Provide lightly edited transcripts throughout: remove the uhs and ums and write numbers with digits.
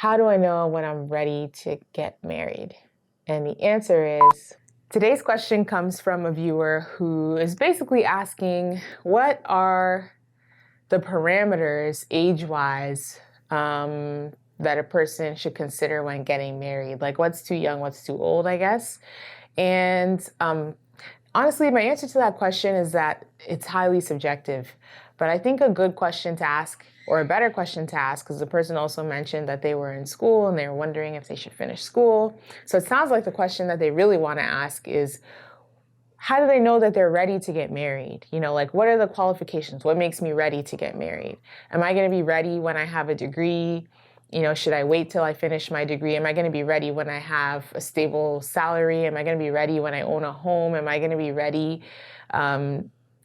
How do I know when I'm ready to get married? And the answer is, today's question comes from a viewer who is basically asking, what are the parameters age-wise that a person should consider when getting married? Like, what's too young, what's too old, I guess. And honestly, my answer to that question is that it's highly subjective. But I think a good question to ask, or a better question to ask, because the person also mentioned that they were in school and they were wondering if they should finish school. So it sounds like the question that they really want to ask is, how do they know that they're ready to get married? You know, like, what are the qualifications? What makes me ready to get married? Am I going to be ready when I have a degree? You know, should I wait till I finish my degree? Am I going to be ready when I have a stable salary? Am I going to be ready when I own a home? Am I going to be ready?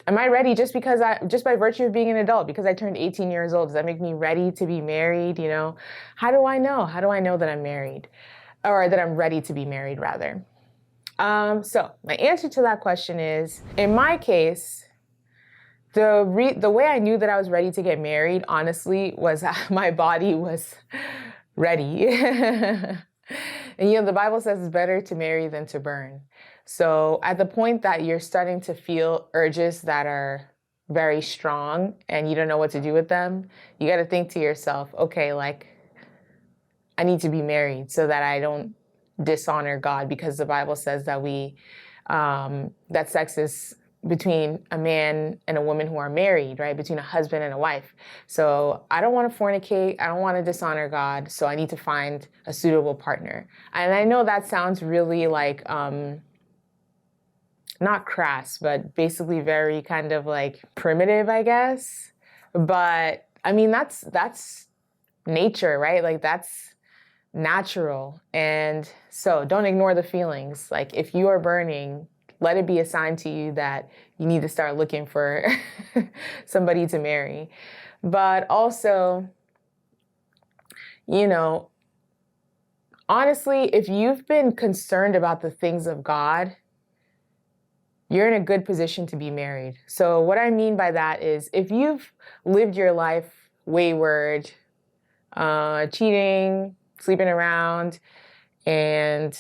Am I ready just by virtue of being an adult, because I turned 18 years old? Does that make me ready to be married? You know, how do I know? How do I know that I'm married, or that I'm ready to be married, rather? So my answer to that question is, in my case, the way I knew that I was ready to get married, honestly, was my body was ready. And, you know, the Bible says it's better to marry than to burn. So at the point that you're starting to feel urges that are very strong and you don't know what to do with them, you got to think to yourself, okay, like, I need to be married so that I don't dishonor God, because the Bible says that that sex is between a man and a woman who are married, right? Between a husband and a wife. So I don't want to fornicate. I don't want to dishonor God. So I need to find a suitable partner. And I know that sounds really like, not crass, but basically very kind of like primitive, I guess. But I mean, that's nature, right? Like, that's natural. And so don't ignore the feelings. Like, if you are burning, let it be a sign to you that you need to start looking for somebody to marry. But also, you know, honestly, if you've been concerned about the things of God, you're in a good position to be married. So what I mean by that is, if you've lived your life wayward, cheating, sleeping around, and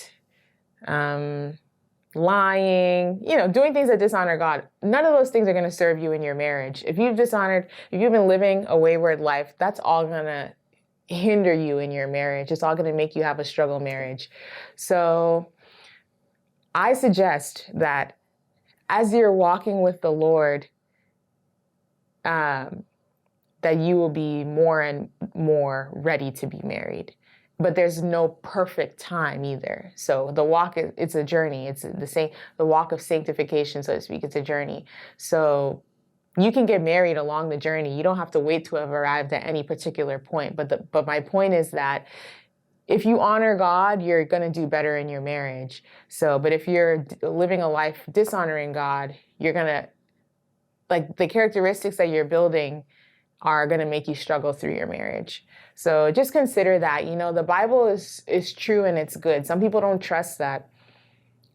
lying, you know, doing things that dishonor God, none of those things are going to serve you in your marriage. If you've been living a wayward life, that's all going to hinder you in your marriage. It's all going to make you have a struggle marriage. So I suggest that as you're walking with the Lord, that you will be more and more ready to be married. But there's no perfect time either. So the walk, it's a journey. It's the walk of sanctification, so to speak. It's a journey. So you can get married along the journey. You don't have to wait to have arrived at any particular point. But my point is that if you honor God, you're going to do better in your marriage. So, but if you're living a life dishonoring God, you're going to, like, the characteristics that you're building are going to make you struggle through your marriage. So just consider that, you know, the Bible is true and it's good. Some people don't trust that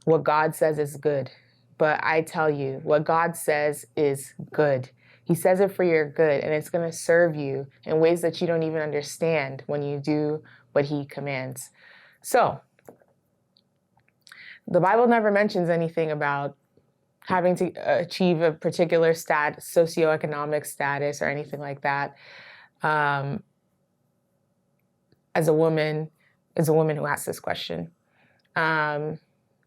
what God says is good. But I tell you, what God says is good. He says it for your good, and it's going to serve you in ways that you don't even understand when you do what he commands. So the Bible never mentions anything about having to achieve a particular socioeconomic status or anything like that. As a woman who asks this question, the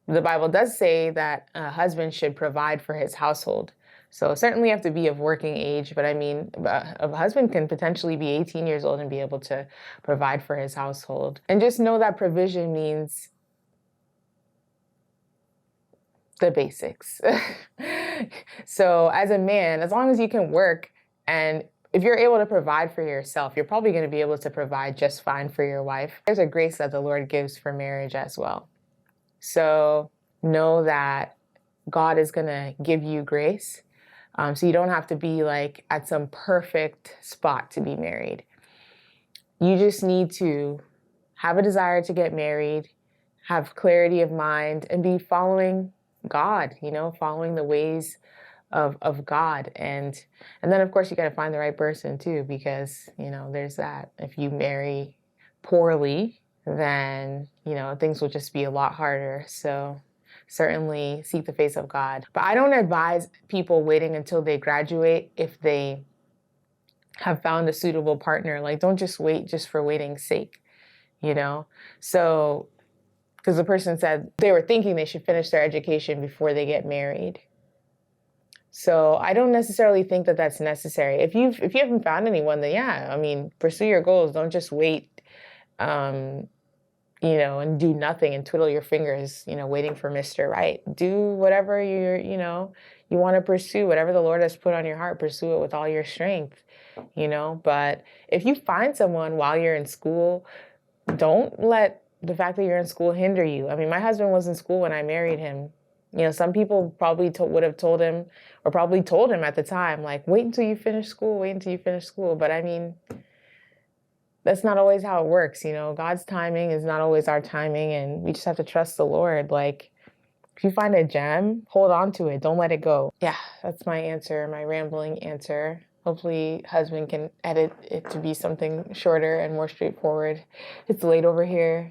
Bible does say that a husband should provide for his household. So certainly you have to be of working age, but I mean, a husband can potentially be 18 years old and be able to provide for his household. And just know that provision means the basics. So as a man, as long as you can work, and if you're able to provide for yourself, you're probably going to be able to provide just fine for your wife. There's a grace that the Lord gives for marriage as well. So know that God is going to give you grace. So you don't have to be like at some perfect spot to be married. You just need to have a desire to get married, have clarity of mind, and be following God, you know, following the ways of God. And then, of course, you got to find the right person too, because, you know, there's that. If you marry poorly, then, things will just be a lot harder. So certainly seek the face of God. But I don't advise people waiting until they graduate if they have found a suitable partner. Like, don't just wait just for waiting's sake, So, because the person said they were thinking they should finish their education before they get married. So I don't necessarily think that that's necessary. If you haven't found anyone, then yeah, pursue your goals. Don't just wait, and do nothing and twiddle your fingers, waiting for Mr. Right. Do whatever you want to pursue, whatever the Lord has put on your heart, pursue it with all your strength, But if you find someone while you're in school, don't let the fact that you're in school hinder you. My husband was in school when I married him. Some people probably would have told him, or probably told him at the time, like, wait until you finish school, wait until you finish school. But that's not always how it works. God's timing is not always our timing, and we just have to trust the Lord. Like, if you find a gem, hold on to it. Don't let it go. Yeah, that's my answer, my rambling answer. Hopefully husband can edit it to be something shorter and more straightforward. It's late over here,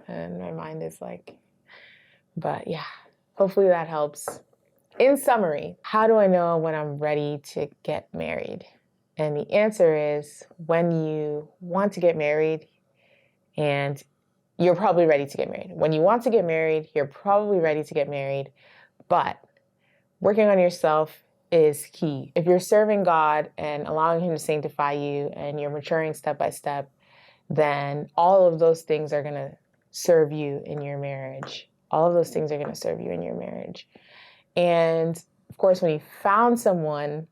and my mind is like, but yeah, hopefully that helps. In summary, how do I know when I'm ready to get married? And the answer is when you want to get married and you're probably ready to get married. When you want to get married, you're probably ready to get married, but working on yourself is key. If you're serving God and allowing Him to sanctify you and you're maturing step by step, then all of those things are going to serve you in your marriage. All of those things are going to serve you in your marriage. And of course, when you found someone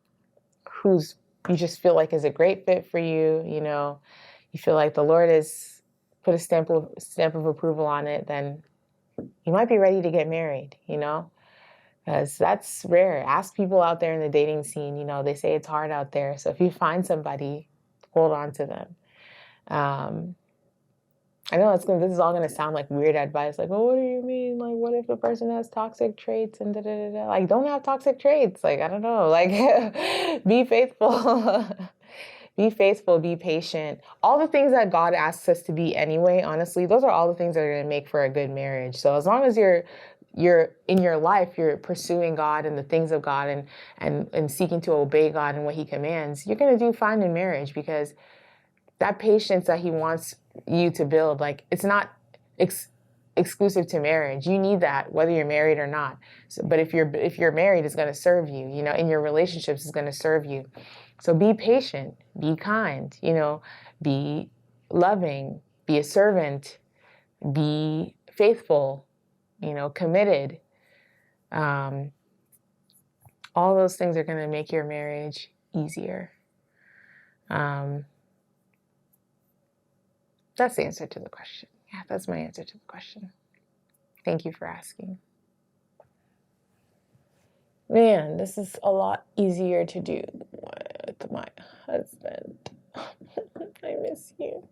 who's you just feel like is a great fit for you, you feel like the Lord has put a stamp of approval on it, then you might be ready to get married, because that's rare. Ask people out there in the dating scene, they say it's hard out there. So if you find somebody, hold on to them. I know this is all going to sound like weird advice. Like, well, what do you mean? Like, what if the person has toxic traits and da-da-da-da? Like, don't have toxic traits. Like, I don't know. Like, be faithful. Be faithful, be patient. All the things that God asks us to be anyway, honestly, those are all the things that are going to make for a good marriage. So as long as you're in your life, you're pursuing God and the things of God and seeking to obey God and what He commands, you're going to do fine in marriage, because that patience that He wants you to build, like, it's not exclusive to marriage. You need that whether you're married or not. So, but if you're married, it's going to serve you. In your relationships, it's going to serve you. So be patient, be kind. Be loving, be a servant, be faithful. Committed. All those things are going to make your marriage easier. That's the answer to the question. Yeah, that's my answer to the question. Thank you for asking. Man, this is a lot easier to do with my husband. I miss you.